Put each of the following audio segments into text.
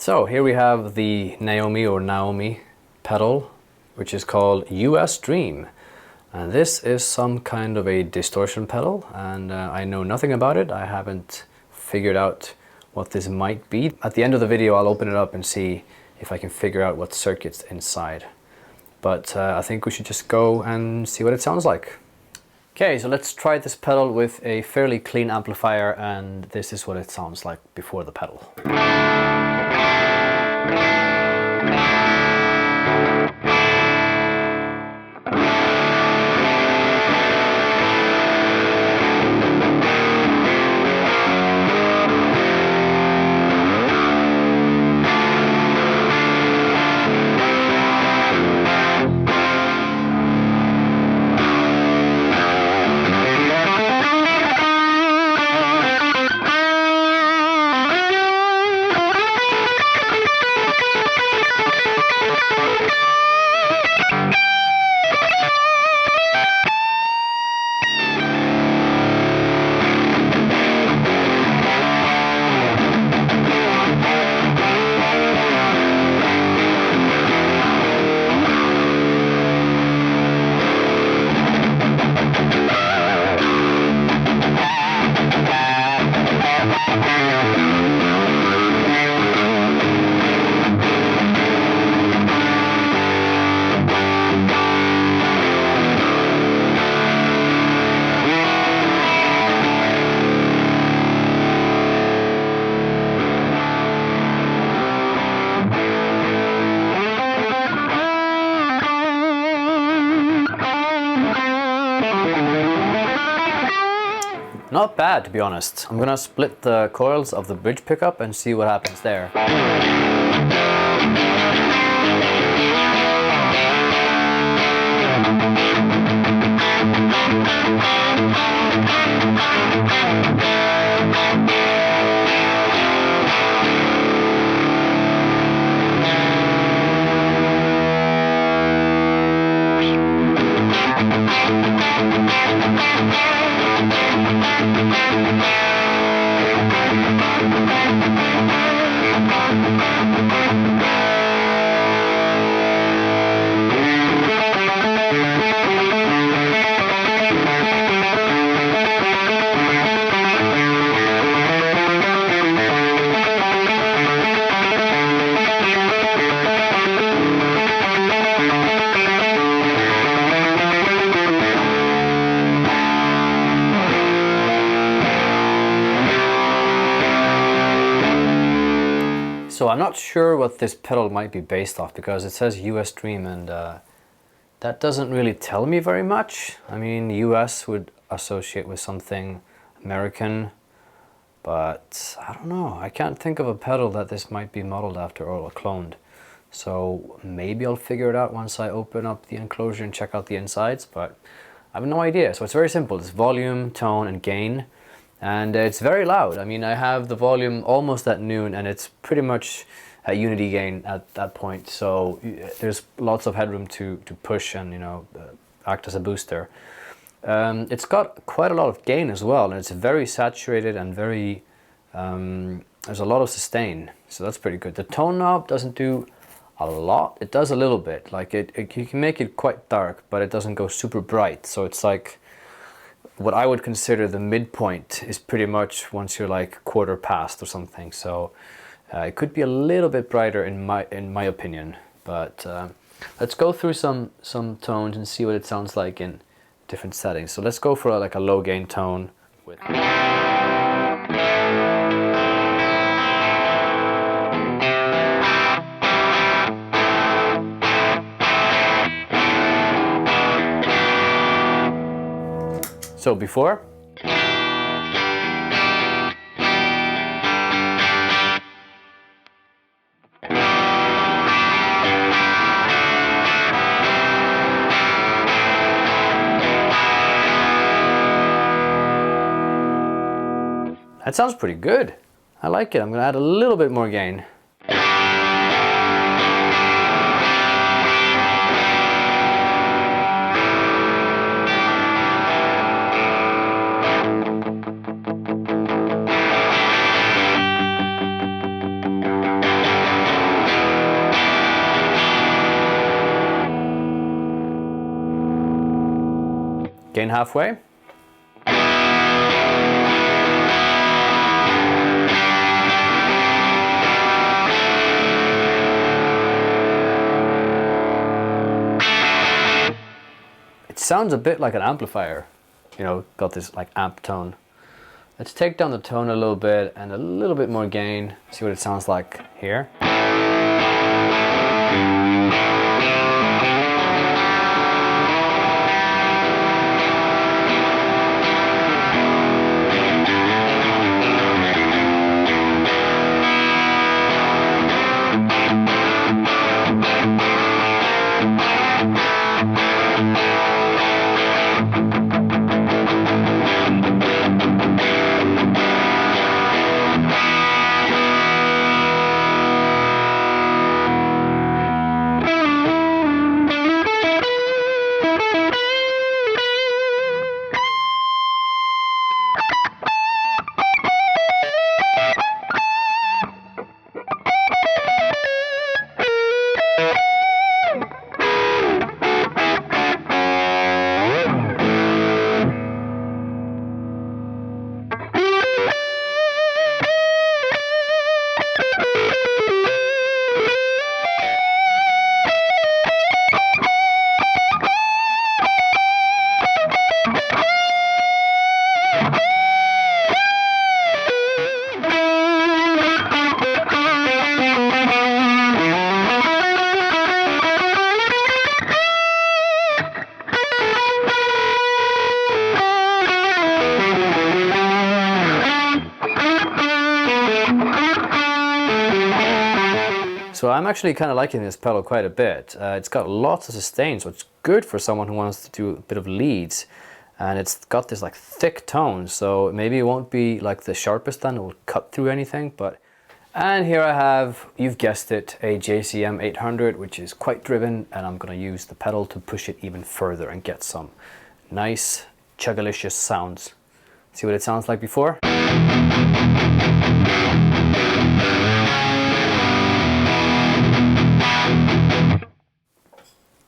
So here we have the Naomi pedal, which is called US Dream. And this is some kind of a distortion pedal, and I know nothing about it. I haven't figured out what this might be. At the end of the video, I'll open it up and see if I can figure out what circuit's inside. But I think we should just go and see what it sounds like. Okay, so let's try this pedal with a fairly clean amplifier, and this is what it sounds like before the pedal. Not bad, to be honest. I'm gonna split the coils of the bridge pickup and see what happens there. So I'm not sure what this pedal might be based off, because it says US Dream, and that doesn't really tell me very much. I mean, US would associate with something American, but I don't know. I can't think of a pedal that this might be modeled after or cloned. So maybe I'll figure it out once I open up the enclosure and check out the insides, but I have no idea. So it's very simple. It's volume, tone, and gain. And it's very loud. I mean, I have the volume almost at noon, and it's pretty much at unity gain at that point. So there's lots of headroom to push and, you know, act as a booster. It's got quite a lot of gain as well, and it's very saturated and very, there's a lot of sustain. So that's pretty good. The tone knob doesn't do a lot. It does a little bit. Like you can make it quite dark, but it doesn't go super bright. So it's like, what I would consider the midpoint is pretty much once you're like quarter past or something. So it could be a little bit brighter in my opinion. But let's go through some tones and see what it sounds like in different settings. So let's go for like a low gain tone with. So before. That sounds pretty good. I like it. I'm gonna add a little bit more gain. Gain halfway. It sounds a bit like an amplifier, you know, got this like amp tone. Let's take down the tone a little bit and a little bit more gain, see what it sounds like here. So I'm actually kind of liking this pedal quite a bit. It's got lots of sustain, so it's good for someone who wants to do a bit of leads. And it's got this like thick tone, so maybe it won't be like the sharpest one, it will cut through anything. And here I have, you've guessed it, a JCM 800, which is quite driven, and I'm going to use the pedal to push it even further and get some nice chugalicious sounds. See what it sounds like before?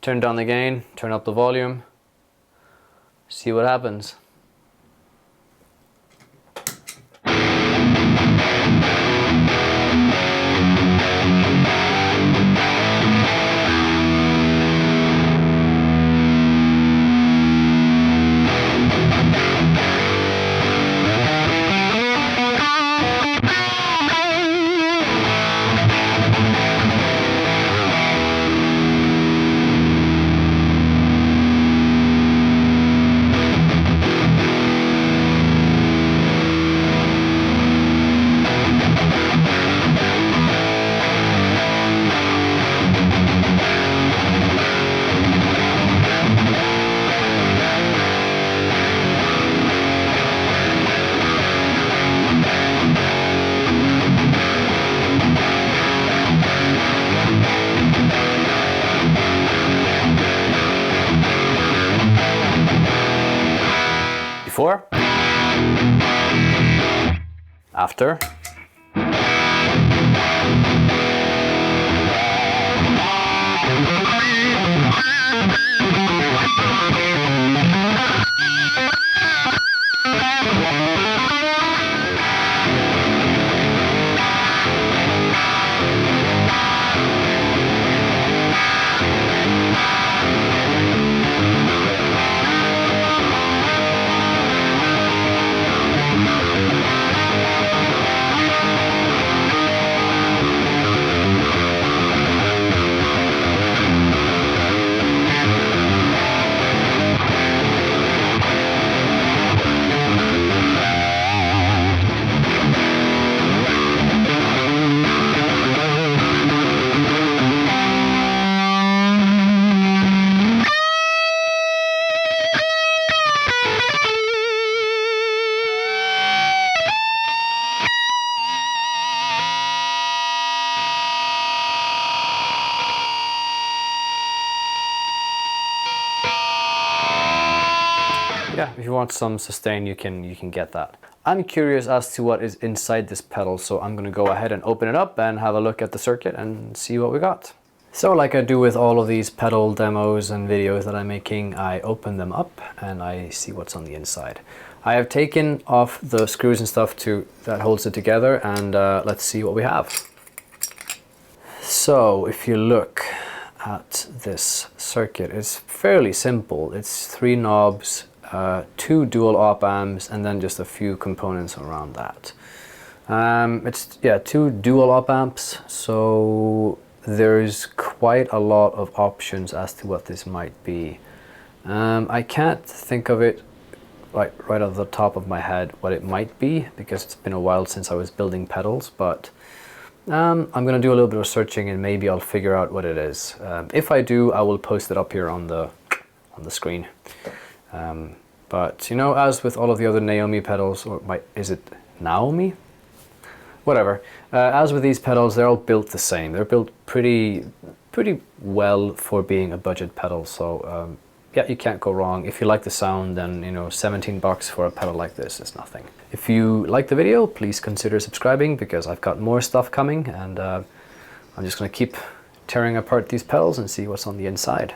Turn down the gain, turn up the volume, see what happens. Before, after, yeah, if you want some sustain, you can get that. I'm curious as to what is inside this pedal, so I'm going to go ahead and open it up and have a look at the circuit and see what we got. So like I do with all of these pedal demos and videos that I'm making, I open them up and I see what's on the inside. I have taken off the screws and stuff that holds it together, and let's see what we have. So if you look at this circuit, it's fairly simple. It's 3 knobs, 2 dual op amps, and then just a few components around that. It's 2 dual op amps, so there's quite a lot of options as to what this might be. I can't think of it right off the top of my head what it might be, because it's been a while since I was building pedals, but I'm going to do a little bit of searching and maybe I'll figure out what it is. If I do, I will post it up here on the screen. But you know, as with all of the other Naomi pedals, or is it Naomi? Whatever. As with these pedals, they're all built the same. They're built pretty well for being a budget pedal. So yeah, you can't go wrong. If you like the sound, then you know, 17 bucks for a pedal like this is nothing. If you like the video, please consider subscribing, because I've got more stuff coming, and I'm just going to keep tearing apart these pedals and see what's on the inside.